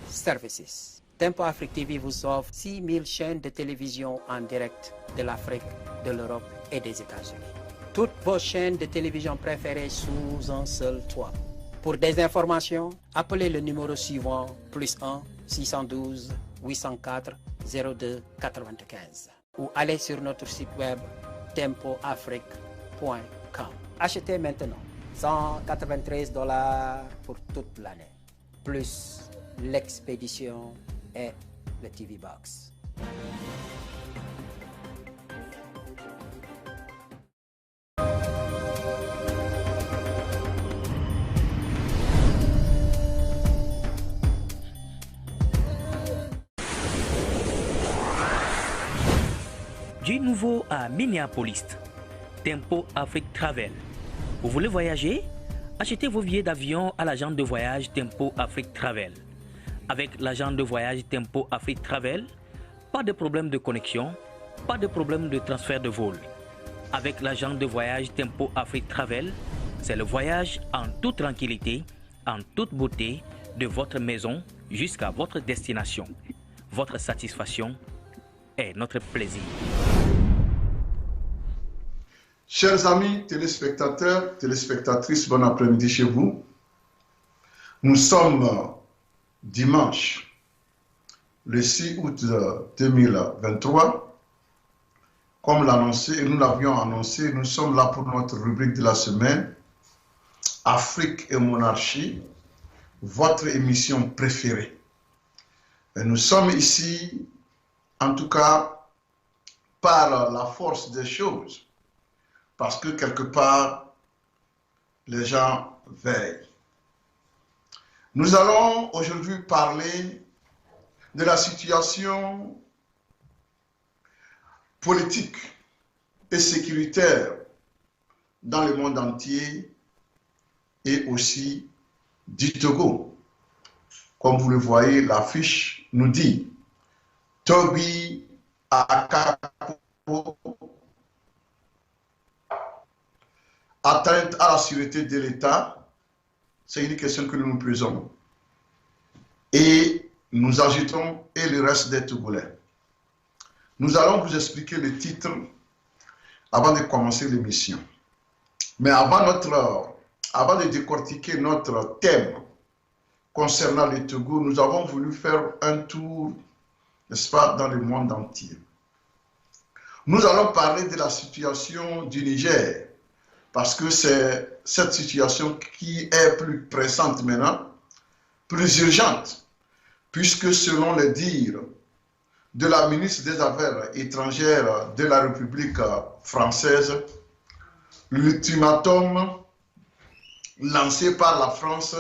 Services. Tempo Afrique TV vous offre 6000 chaînes de télévision en direct de l'Afrique, de l'Europe et des États-Unis. Toutes vos chaînes de télévision préférées sous un seul toit. Pour des informations, appelez le numéro suivant +1 612 804 02 95 ou allez sur notre site web tempoafrique.com. Achetez maintenant $193 pour toute l'année, plus l'expédition et le TV Box. Du nouveau à Minneapolis, Tempo Afrique Travel. Vous voulez voyager? Achetez vos billets d'avion à l'agent de voyage Tempo Afrique Travel. Avec l'agent de voyage Tempo Afrique Travel, pas de problème de connexion, pas de problème de transfert de vol. Avec l'agent de voyage Tempo Afrique Travel, c'est le voyage en toute tranquillité, en toute beauté, de votre maison jusqu'à votre destination. Votre satisfaction est notre plaisir. Chers amis téléspectateurs, téléspectatrices, bon après-midi chez vous. Nous sommes dimanche, le 6 août 2023. Comme l'annonçait, et nous l'avions annoncé, nous sommes là pour notre rubrique de la semaine, Afrique et monarchie, votre émission préférée. Et nous sommes ici, en tout cas, par la force des choses. Parce que quelque part, les gens veillent. Nous allons aujourd'hui parler de la situation politique et sécuritaire dans le monde entier et aussi du Togo. Comme vous le voyez, l'affiche nous dit Toby Akapo, atteinte à la sûreté de l'État, c'est une question que nous nous posons. Et nous ajoutons et le reste des Togolais. Nous allons vous expliquer le titre avant de commencer l'émission. Mais avant de décortiquer notre thème concernant le Togo, nous avons voulu faire un tour, n'est-ce pas, dans le monde entier. Nous allons parler de la situation du Niger, parce que c'est cette situation qui est plus pressante maintenant, plus urgente, puisque selon les dires de la ministre des Affaires étrangères de la République française, l'ultimatum lancé par la France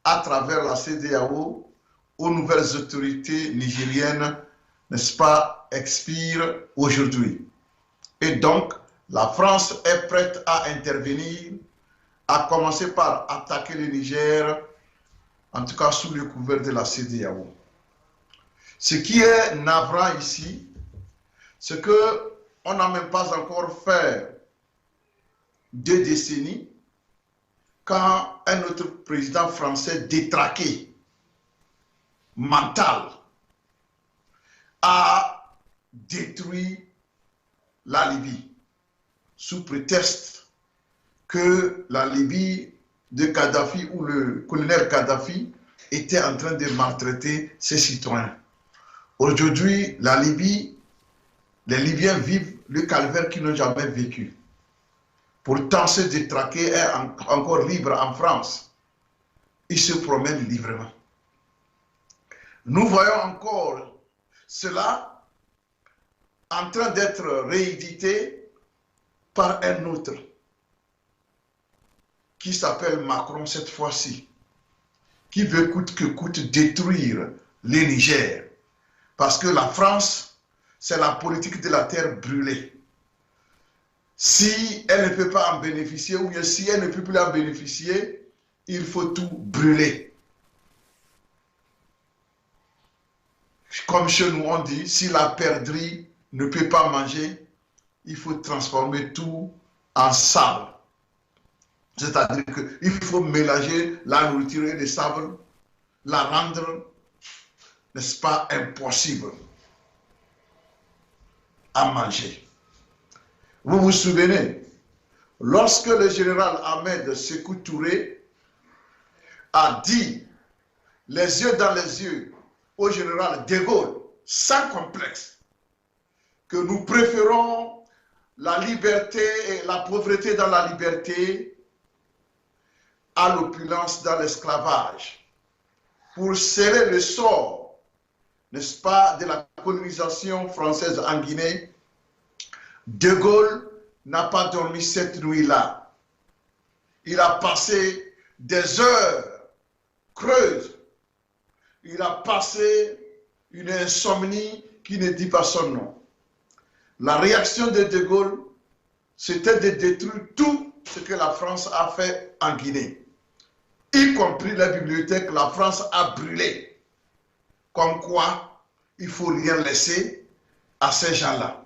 à travers la CEDEAO aux nouvelles autorités nigériennes, n'est-ce pas, expire aujourd'hui. Et donc, la France est prête à intervenir, à commencer par attaquer le Niger, en tout cas sous le couvert de la CEDEAO. Ce qui est navrant ici, c'est qu'on n'a même pas encore fait 2 décennies quand un autre président français détraqué, mental, a détruit la Libye, sous prétexte que la Libye de Kadhafi ou le colonel Kadhafi était en train de maltraiter ses citoyens. Aujourd'hui, la Libye, les Libyens vivent le calvaire qu'ils n'ont jamais vécu. Pourtant, ce détraqué est encore libre en France. Il se promène librement. Nous voyons encore cela en train d'être réédité par un autre qui s'appelle Macron cette fois-ci, qui veut coûte que coûte détruire le Niger. Parce que la France, c'est la politique de la terre brûlée. Si elle ne peut pas en bénéficier, ou bien si elle ne peut plus en bénéficier, il faut tout brûler. Comme chez nous on dit, si la perdrix ne peut pas manger, il faut transformer tout en sable. C'est-à-dire qu'il faut mélanger la nourriture et le sable, la rendre n'est-ce pas, impossible à manger. Vous vous souvenez, lorsque le général Ahmed Sékou Touré a dit les yeux dans les yeux au général de Gaulle, sans complexe, que nous préférons la liberté et la pauvreté dans la liberté à l'opulence dans l'esclavage, pour sceller le sort, n'est-ce pas, de la colonisation française en Guinée, de Gaulle n'a pas dormi cette nuit-là. Il a passé des heures creuses. Il a passé une insomnie qui ne dit pas son nom. La réaction de Gaulle, c'était de détruire tout ce que la France a fait en Guinée, y compris la bibliothèque. La France a brûlé. Comme quoi, il ne faut rien laisser à ces gens-là.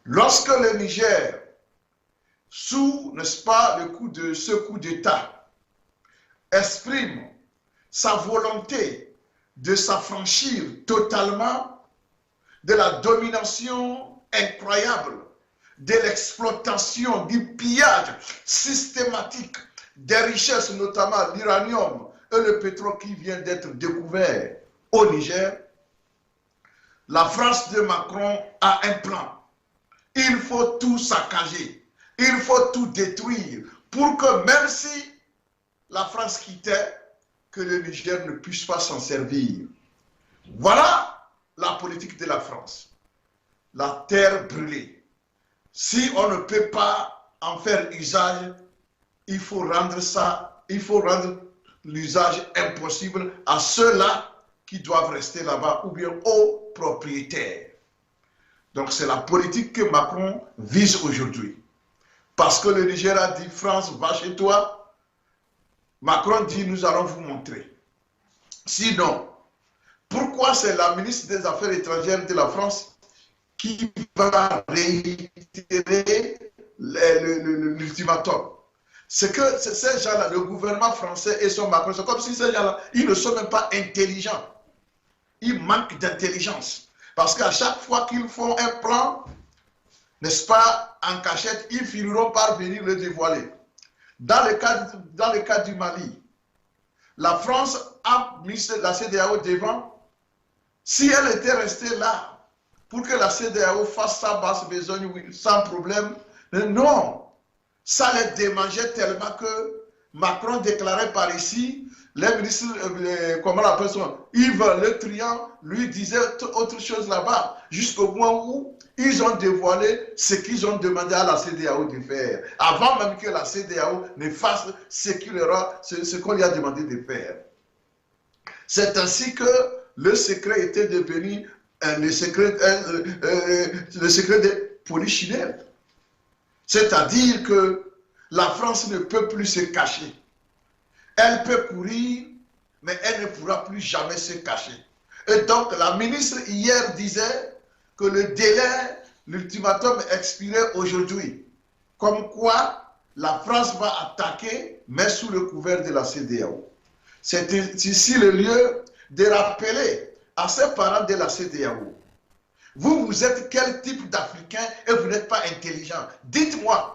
Lorsque le Niger, sous, n'est-ce pas, le coup de ce coup d'État, exprime sa volonté de s'affranchir totalement de la domination incroyable, de l'exploitation, du pillage systématique des richesses, notamment l'uranium et le pétrole qui vient d'être découvert au Niger, la France de Macron a un plan. Il faut tout saccager, il faut tout détruire pour que même si la France quittait, que le Niger ne puisse pas s'en servir. Voilà la politique de la France. La terre brûlée. Si on ne peut pas en faire usage, il faut rendre ça, il faut rendre l'usage impossible à ceux-là qui doivent rester là-bas ou bien aux propriétaires. Donc c'est la politique que Macron vise aujourd'hui. Parce que le Niger a dit, France, va chez toi. Macron dit, nous allons vous montrer. Sinon, pourquoi c'est la ministre des Affaires étrangères de la France qui va réitérer l'ultimatum? C'est que ces gens-là, le gouvernement français et son Macron, c'est comme si ces gens-là, ils ne sont même pas intelligents. Ils manquent d'intelligence. Parce qu'à chaque fois qu'ils font un plan, n'est-ce pas, en cachette, ils finiront par venir le dévoiler. Dans le cas du Mali, la France a mis la CEDEAO devant. Si elle était restée là, pour que la CEDEAO fasse sa basse besogne sans problème, non. Ça les démangeait tellement que Macron déclarait par ici, les ministres, comment on appelle ça, Yves Le Drian, lui disait autre chose là-bas, jusqu'au point où ils ont dévoilé ce qu'ils ont demandé à la CEDEAO de faire, avant même que la CEDEAO ne fasse ce qu'on lui a demandé de faire. C'est ainsi que le secret était devenu le secret des polichinelles. C'est-à-dire que la France ne peut plus se cacher. Elle peut courir, mais elle ne pourra plus jamais se cacher. Et donc, la ministre hier disait que le délai, l'ultimatum expirait aujourd'hui. Comme quoi, la France va attaquer, mais sous le couvert de la CEDEAO. C'est ici le lieu de rappeler à ces parents de la CEDEAO. Vous êtes quel type d'Africain et vous n'êtes pas intelligent? Dites-moi.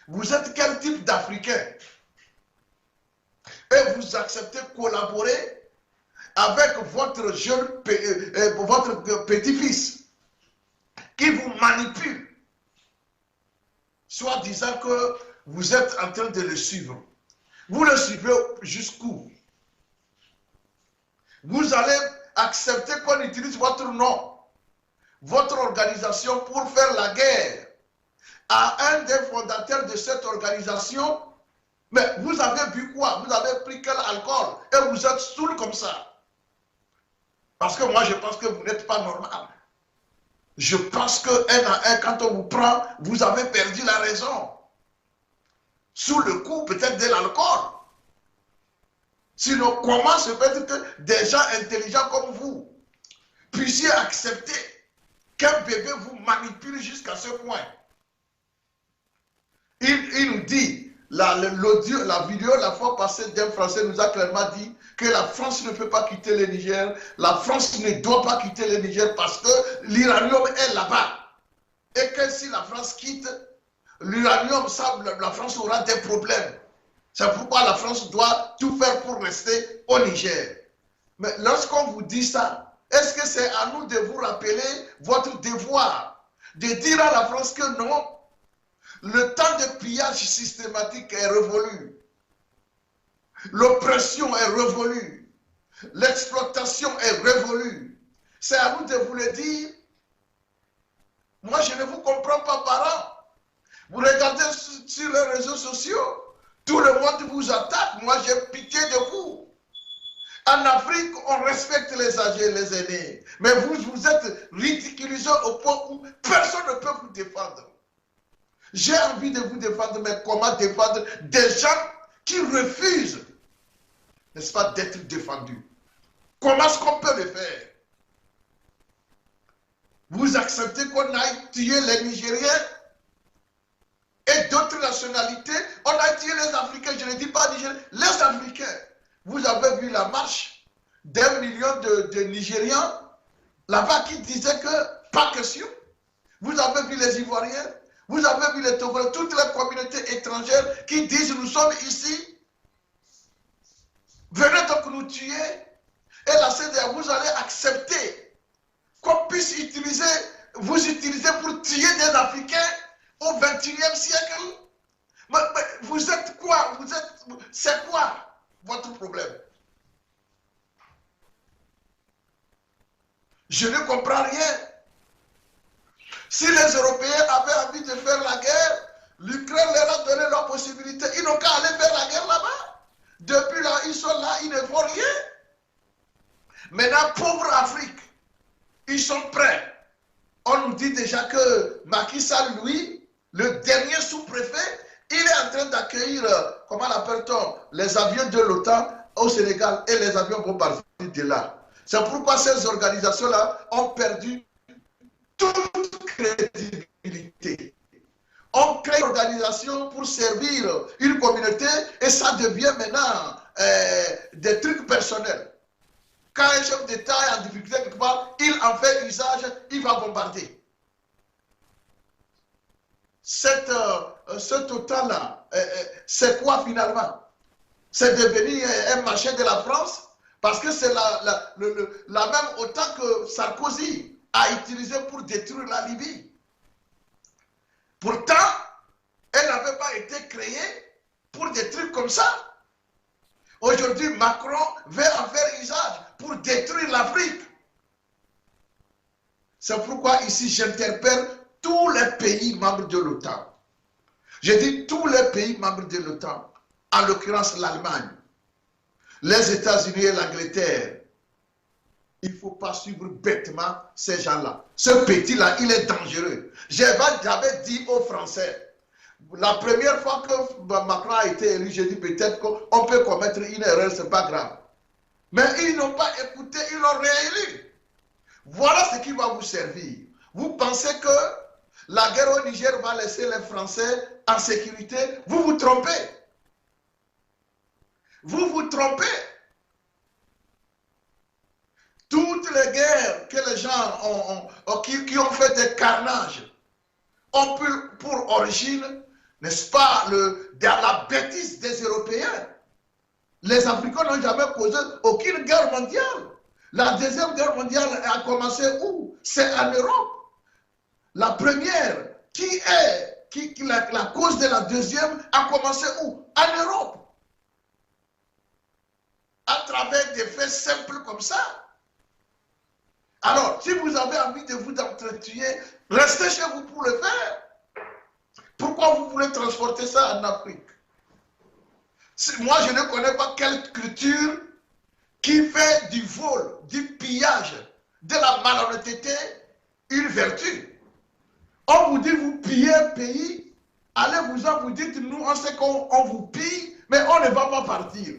Vous êtes quel type d'Africain? Et vous acceptez collaborer avec votre jeune, votre petit-fils qui vous manipule, soit disant que vous êtes en train de le suivre. Vous le suivez jusqu'où? Vous allez accepter qu'on utilise votre nom, votre organisation pour faire la guerre à un des fondateurs de cette organisation. Mais vous avez bu quoi? Vous avez pris quel alcool? Et vous êtes saoul comme ça? Parce que moi, je pense que vous n'êtes pas normal. Je pense que un à un, quand on vous prend, vous avez perdu la raison. Sous le coup peut-être de l'alcool. Sinon, comment se fait que des gens intelligents comme vous puissiez accepter qu'un bébé vous manipule jusqu'à ce point? Il nous dit, la vidéo la fois passée d'un Français nous a clairement dit que la France ne peut pas quitter le Niger, la France ne doit pas quitter le Niger parce que l'uranium est là-bas. Et que si la France quitte, l'uranium, la France aura des problèmes. C'est pourquoi la France doit tout faire pour rester au Niger. Mais lorsqu'on vous dit ça, est-ce que c'est à nous de vous rappeler votre devoir, de dire à la France que non, le temps de pillage systématique est révolu. L'oppression est révolue. L'exploitation est révolue. C'est à nous de vous le dire. Moi, je ne vous comprends pas, parents. Vous regardez sur les réseaux sociaux, tout le monde vous attaque. Moi, j'ai pitié de vous. En Afrique, on respecte les âgés, les aînés. Mais vous êtes ridiculisés au point où personne ne peut vous défendre. J'ai envie de vous défendre, mais comment défendre des gens qui refusent, n'est-ce pas, d'être défendus? Comment est-ce qu'on peut le faire? Vous acceptez qu'on aille tuer les Nigériens et d'autres nationalités? On a tué les Africains, je ne dis pas Nigériens, les Africains. Vous avez vu la marche d'1 million de Nigériens là-bas qui disaient que pas question. Vous avez vu les Ivoiriens, vous avez vu les Togolais, toutes les communautés étrangères qui disent nous sommes ici. Venez donc nous tuer. Et la CEDEA, vous allez accepter qu'on puisse vous utiliser pour tuer des Africains au XXIe siècle. Mais vous êtes quoi? C'est quoi votre problème? Je ne comprends rien. Si les Européens avaient envie de faire la guerre, l'Ukraine leur a donné la possibilité. Ils n'ont qu'à aller faire la guerre là-bas. Depuis là, ils sont là, ils ne font rien. Maintenant, pauvre Afrique, ils sont prêts. On nous dit déjà que Macky Sall, lui, le dernier sous-préfet, il est en train d'accueillir, comment l'appelle-t-on, les avions de l'OTAN au Sénégal et les avions vont partir de là. C'est pourquoi ces organisations-là ont perdu toute crédibilité. On crée une organisation pour servir une communauté et ça devient maintenant des trucs personnels. Quand un chef d'État est en difficulté quelque part, il en fait usage, il va bombarder. Ce OTAN-là, c'est quoi finalement? C'est devenu un marché de la France parce que c'est la même OTAN que Sarkozy a utilisé pour détruire la Libye. Pourtant, elle n'avait pas été créée pour des trucs comme ça. Aujourd'hui, Macron veut en faire usage pour détruire l'Afrique. C'est pourquoi ici, j'interpelle tous les pays membres de l'OTAN. Je dis tous les pays membres de l'OTAN, en l'occurrence l'Allemagne, les États-Unis et l'Angleterre. Il ne faut pas suivre bêtement ces gens-là. Ce petit-là, il est dangereux. J'avais dit aux Français, la première fois que Macron a été élu, j'ai dit peut-être qu'on peut commettre une erreur, ce n'est pas grave. Mais ils n'ont pas écouté, ils l'ont réélu. Voilà ce qui va vous servir. Vous pensez que la guerre au Niger va laisser les Français en sécurité? Vous vous trompez. Vous vous trompez. Toutes les guerres que les gens qui ont fait des carnages ont pour origine, n'est-ce pas, dans la bêtise des Européens. Les Africains n'ont jamais causé aucune guerre mondiale. La deuxième guerre mondiale a commencé où? C'est en Europe. La première, la cause de la deuxième a commencé où? En Europe. À travers des faits simples comme ça. Alors, si vous avez envie de vous entretuer, restez chez vous pour le faire. Pourquoi vous voulez transporter ça en Afrique? Moi, je ne connais pas quelle culture qui fait du vol, du pillage, de la malhonnêteté, une vertu. On vous dit, vous pillez un pays, allez-vous-en, vous dites, nous, on sait qu'on vous pille, mais on ne va pas partir.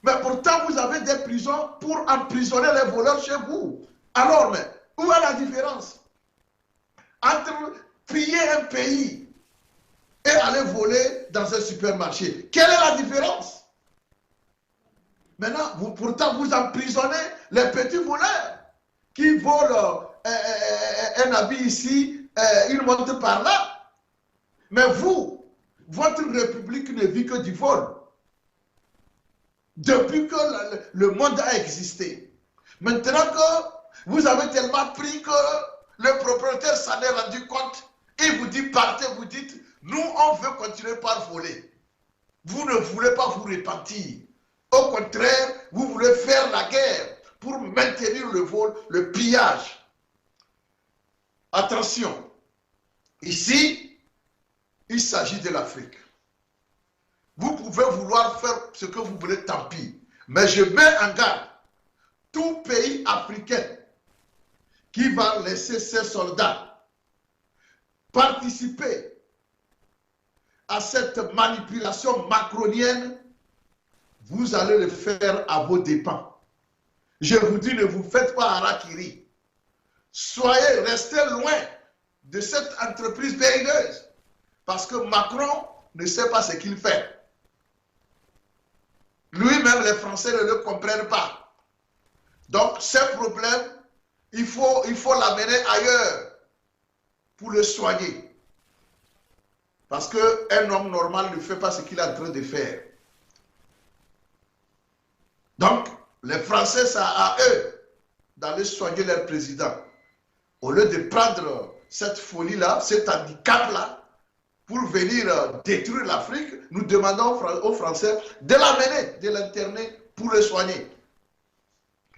Mais pourtant, vous avez des prisons pour emprisonner les voleurs chez vous. Alors, mais, où est la différence entre piller un pays et aller voler dans un supermarché. Quelle est la différence? Maintenant, pourtant, vous emprisonnez les petits voleurs qui volent un habit ici, une montre par là. Mais vous, votre république ne vit que du vol. Depuis que le monde a existé. Maintenant que vous avez tellement pris que le propriétaire s'en est rendu compte, il vous dit partez, vous dites, nous on veut continuer par voler. Vous ne voulez pas vous repentir. Au contraire, vous voulez faire la guerre pour maintenir le vol, le pillage. Attention, ici, il s'agit de l'Afrique. Vous pouvez vouloir faire ce que vous voulez, tant pis. Mais je mets en garde tout pays africain qui va laisser ses soldats participer à cette manipulation macronienne, vous allez le faire à vos dépens. Je vous dis, ne vous faites pas harakiri. Soyez, restez loin de cette entreprise périlleuse. Parce que Macron ne sait pas ce qu'il fait. Lui-même, les Français ne le comprennent pas. Donc, ce problème, il faut l'amener ailleurs pour le soigner. Parce qu'un homme normal ne fait pas ce qu'il est en train de faire. Donc, les Français, c'est à eux d'aller soigner leur président. Au lieu de prendre cette folie-là, cet handicap-là, pour venir détruire l'Afrique, nous demandons aux Français de l'amener, de l'interner pour le soigner.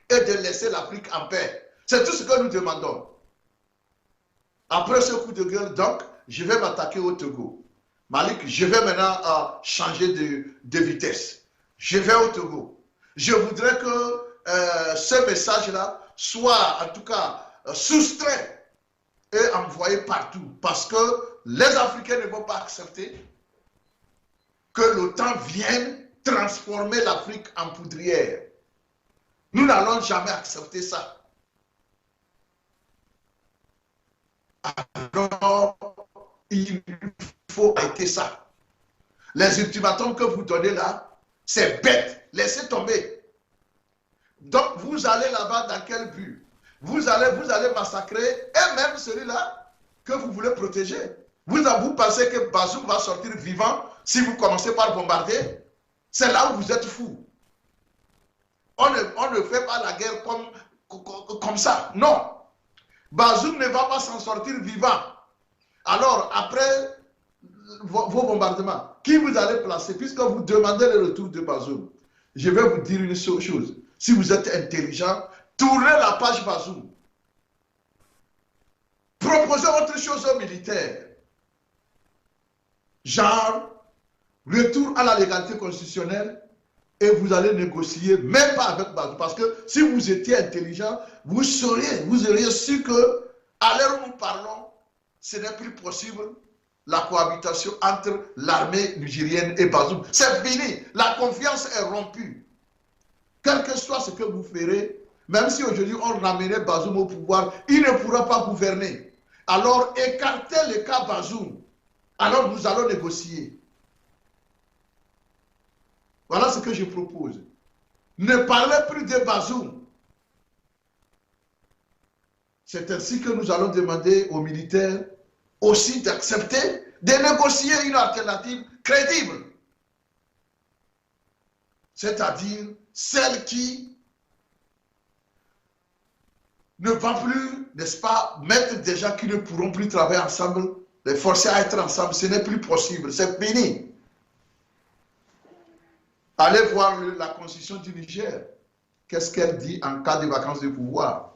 Et de laisser l'Afrique en paix. C'est tout ce que nous demandons. Après ce coup de gueule, donc, je vais m'attaquer au Togo. Malik, je vais maintenant changer de vitesse. Je vais au Togo. Je voudrais que ce message-là soit, en tout cas, soustrait et envoyé partout. Parce que les Africains ne vont pas accepter que l'OTAN vienne transformer l'Afrique en poudrière. Nous n'allons jamais accepter ça. Alors, il faut arrêter ça. Les ultimatums que vous donnez là, c'est bête. Laissez tomber. Donc, vous allez là-bas dans quel but? Vous allez massacrer, et même celui-là que vous voulez protéger. Vous pensez que Bazoum va sortir vivant si vous commencez par bombarder? C'est là où vous êtes fou. On ne fait pas la guerre comme ça. Non. Bazoum ne va pas s'en sortir vivant. Alors, après vos bombardements, qui vous allez placer? Puisque vous demandez le retour de Bazoum, je vais vous dire une seule chose. Si vous êtes intelligent, tournez la page Bazoum. Proposez autre chose aux militaires. Genre, retour à la légalité constitutionnelle, et vous allez négocier, même pas avec Bazoum. Parce que si vous étiez intelligent, vous auriez su que, à l'heure où nous parlons, ce n'est plus possible la cohabitation entre l'armée nigérienne et Bazoum. C'est fini. La confiance est rompue. Quel que soit ce que vous ferez, même si aujourd'hui on ramenait Bazoum au pouvoir, il ne pourra pas gouverner. Alors écartez le cas Bazoum. Alors nous allons négocier. Voilà ce que je propose. Ne parlez plus de Bazoum. C'est ainsi que nous allons demander aux militaires aussi d'accepter de négocier une alternative crédible. C'est-à-dire celle qui ne va plus, n'est-ce pas, mettre des gens qui ne pourront plus travailler ensemble, les forcer à être ensemble. Ce n'est plus possible, c'est fini. Allez voir la constitution du Niger. Qu'est-ce qu'elle dit en cas de vacance de pouvoir?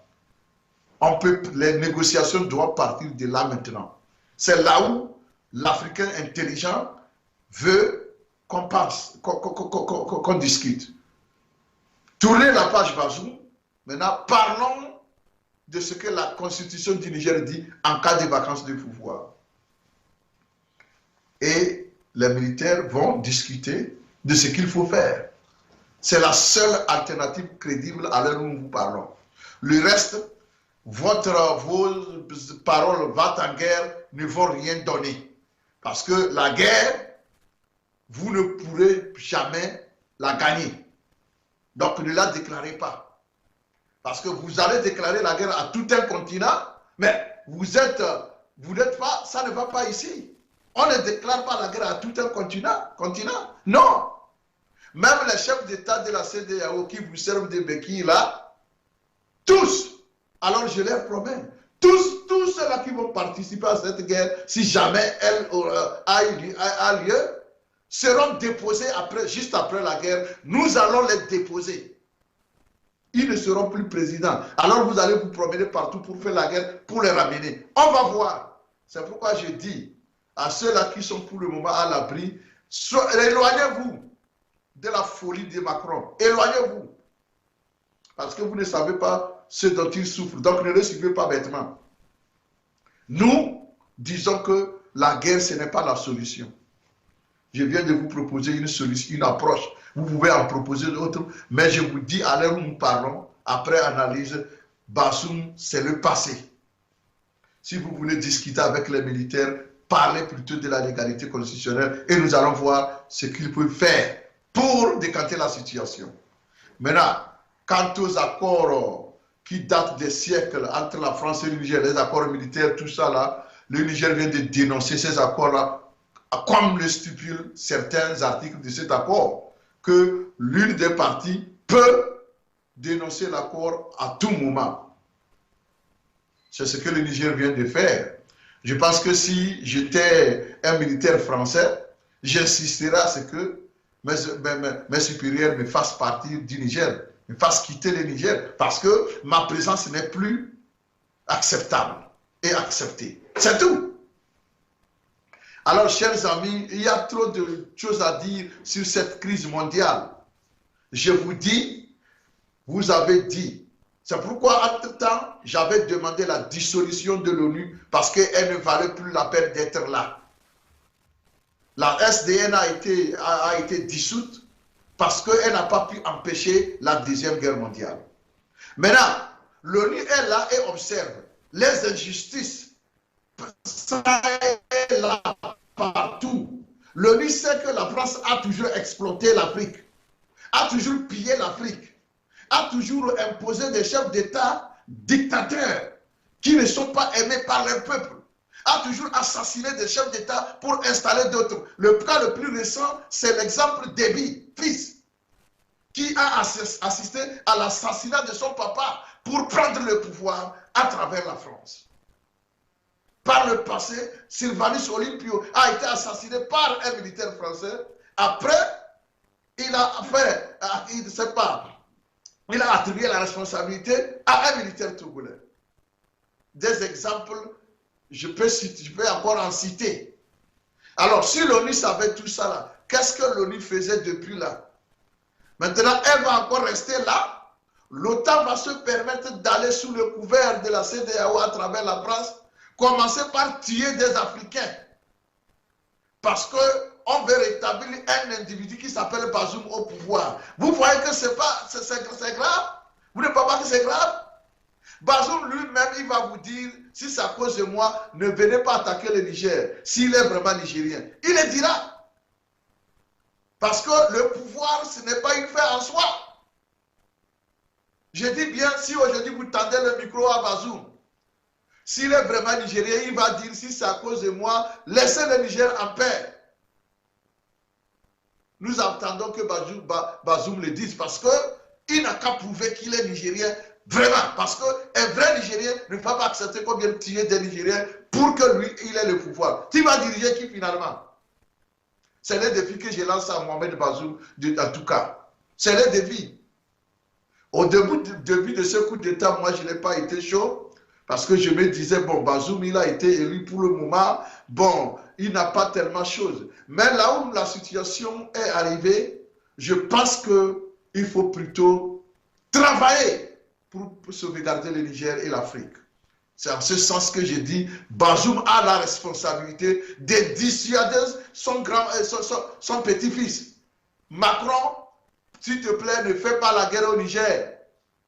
Les négociations doivent partir de là maintenant. C'est là où l'Africain intelligent veut qu'on pense, qu'on discute. Tournez la page Bazoum. Maintenant, parlons de ce que la constitution du Niger dit en cas de vacance de pouvoir. Et les militaires vont discuter de ce qu'il faut faire. C'est la seule alternative crédible à l'heure où nous vous parlons. Le reste, vos paroles va en guerre ne vont rien donner. Parce que la guerre, vous ne pourrez jamais la gagner. Donc ne la déclarez pas. Parce que vous allez déclarer la guerre à tout un continent, mais vous n'êtes pas, ça ne va pas ici. On ne déclare pas la guerre à tout un continent. Non. Même les chefs d'État de la CEDEAO qui vous servent des béquilles là, tous, alors je leur promets, tous ceux-là qui vont participer à cette guerre, si jamais elle a lieu, seront déposés juste après la guerre. Nous allons les déposer. Ils ne seront plus présidents. Alors vous allez vous promener partout pour faire la guerre, pour les ramener. On va voir. C'est pourquoi je dis à ceux-là qui sont pour le moment à l'abri, éloignez-vous de la folie de Macron. Éloignez-vous. Parce que vous ne savez pas ce dont il souffre. Donc ne le suivez pas bêtement. Nous disons que la guerre, ce n'est pas la solution. Je viens de vous proposer une solution, une approche. Vous pouvez en proposer d'autres, mais je vous dis, à l'heure où nous parlons, après analyse, Bazoum, c'est le passé. Si vous voulez discuter avec les militaires, parlez plutôt de la légalité constitutionnelle et nous allons voir ce qu'ils peuvent faire pour décanter la situation. Maintenant, quant aux accords qui datent des siècles entre la France et le Niger, les accords militaires, tout ça là, le Niger vient de dénoncer ces accords-là, comme le stipulent certains articles de cet accord, que l'une des parties peut dénoncer l'accord à tout moment. C'est ce que le Niger vient de faire. Je pense que si j'étais un militaire français, j'insisterais à ce que mes supérieurs me fassent partir du Niger, me fassent quitter le Niger, parce que ma présence n'est plus acceptable et acceptée. C'est tout. Alors, chers amis, il y a trop de choses à dire sur cette crise mondiale. Je vous dis, vous avez dit. C'est pourquoi, entre-temps, j'avais demandé la dissolution de l'ONU parce qu'elle ne valait plus la peine d'être là. La SDN a été dissoute parce qu'elle n'a pas pu empêcher la Deuxième Guerre mondiale. Maintenant, l'ONU est là et observe les injustices. Ça est là partout. L'ONU sait que la France a toujours exploité l'Afrique, a toujours pillé l'Afrique, a toujours imposé des chefs d'État dictateurs qui ne sont pas aimés par leur peuple, a toujours assassiné des chefs d'État pour installer d'autres. Le cas le plus récent, c'est l'exemple d'Ebi, fils, qui a assisté à l'assassinat de son papa pour prendre le pouvoir à travers la France. Par le passé, Sylvanus Olympio a été assassiné par un militaire français. Après, il a fait, il ne sait pas, il a attribué la responsabilité à un militaire togolais. Des exemples, je peux encore en citer. Alors, si l'ONU savait tout ça là, qu'est-ce que l'ONU faisait depuis là? Maintenant, elle va encore rester là. L'OTAN va se permettre d'aller sous le couvert de la CEDEAO à travers la France, commencer par tuer des Africains. Parce qu'on veut rétablir un individu qui s'appelle Bazoum au pouvoir. Vous voyez que c'est grave? Vous ne pensez pas que c'est grave? Bazoum lui-même, il va vous dire, si c'est à cause de moi, ne venez pas attaquer le Niger, s'il est vraiment nigérien. Il le dira. Parce que le pouvoir, ce n'est pas une fin en soi. Je dis bien, si aujourd'hui vous tendez le micro à Bazoum, s'il est vraiment nigérien, il va dire, si c'est à cause de moi, laissez le Niger en paix. Nous entendons que Bazoum le dise parce qu'il n'a qu'à prouver qu'il est nigérien vraiment. Parce qu'un vrai Nigérien ne va pas accepter qu'on vienne tuer des Nigériens pour que lui, il ait le pouvoir. Qui va diriger qui finalement? C'est le défi que je lance à Mohamed Bazoum, en tout cas. C'est le défi. Au début de ce coup d'État, moi, je n'ai pas été chaud. Parce que je me disais, bon, Bazoum, il a été élu pour le moment. Bon, il n'a pas tellement de choses. Mais là où la situation est arrivée, je pense qu'il faut plutôt travailler pour sauvegarder le Niger et l'Afrique. C'est en ce sens que j'ai dit, Bazoum a la responsabilité de dissuader son petit-fils. Macron, s'il te plaît, ne fais pas la guerre au Niger.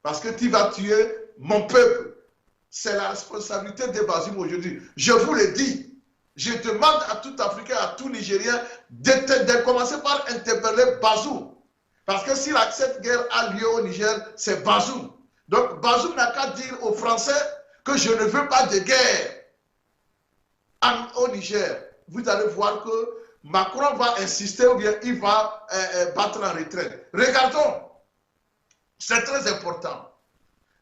Parce que tu vas tuer mon peuple. C'est la responsabilité de Bazoum aujourd'hui. Je vous le dis. Je demande à tout Africain, à tout Nigérien de commencer par interpeller Bazoum. Parce que si cette guerre a lieu au Niger, c'est Bazoum. Donc Bazoum n'a qu'à dire aux Français que je ne veux pas de guerre au Niger. Vous allez voir que Macron va insister ou bien il va battre en retraite. Regardons, c'est très important.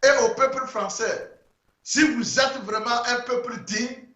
Et au peuple français, si vous êtes vraiment un peuple digne,